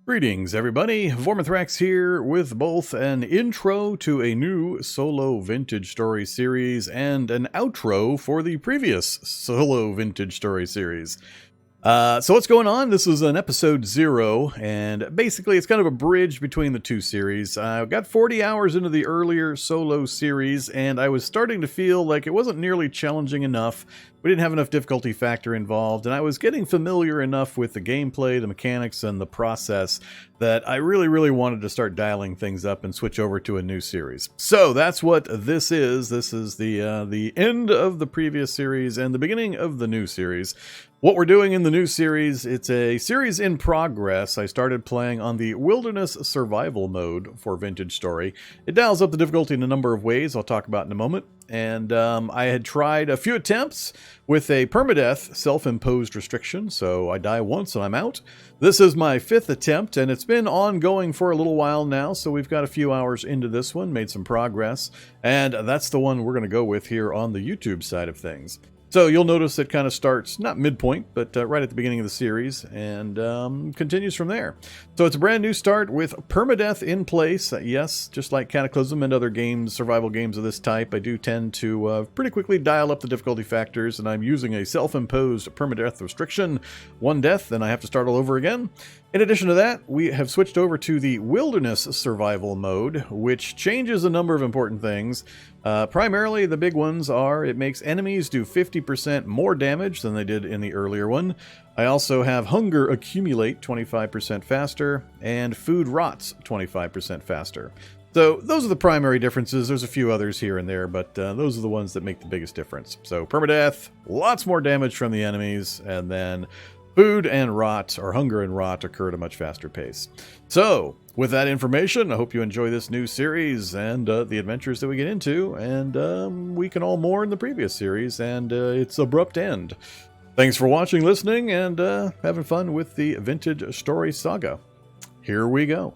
Greetings, everybody. Vorm here with both an intro to a new solo vintage story series and an outro for the previous solo vintage story series. So what's going on? This is an episode 0, and basically it's kind of a bridge between the two series. I got 40 hours into the earlier solo series, and I was starting to feel like it wasn't nearly challenging enough. We didn't have enough difficulty factor involved, and I was getting familiar enough with the gameplay, the mechanics, and the process that I really wanted to start dialing things up and switch over to a new series. So that's what this is. This is the end of the previous series and the beginning of the new series. What we're doing in the new series, it's a series in progress. I started playing on the Wilderness Survival mode for Vintage Story. It dials up the difficulty in a number of ways I'll talk about in a moment. And I had tried a few attempts with a Perma-Death self-imposed restriction, so I die once and I'm out. This is my 5th attempt, and it's been ongoing for a little while now, so we've got a few hours into this one, made some progress, and that's the one we're going to go with here on the YouTube side of things. So you'll notice it kind of starts, not midpoint, but right at the beginning of the series, and continues from there. So it's a brand new start with Permadeath in place. Yes, just like Cataclysm and other games, survival games of this type, I do tend to pretty quickly dial up the difficulty factors, and I'm using a self-imposed Permadeath restriction. 1 death, then I have to start all over again. In addition to that, we have switched over to the Wilderness Survival mode, which changes a number of important things. Primarily, the big ones are it makes enemies do 50% more damage than they did in the earlier one. I also have hunger accumulate 25% faster, and food rots 25% faster. So those are the primary differences. There's a few others here and there, but those are the ones that make the biggest difference. So Permadeath, lots more damage from the enemies, and then food and rot, or hunger and rot, occur at a much faster pace. So, with that information, I hope you enjoy this new series and the adventures that we get into, and we can all mourn the previous series and its abrupt end. Thanks for watching, listening, and having fun with the Vintage Story Saga. Here we go.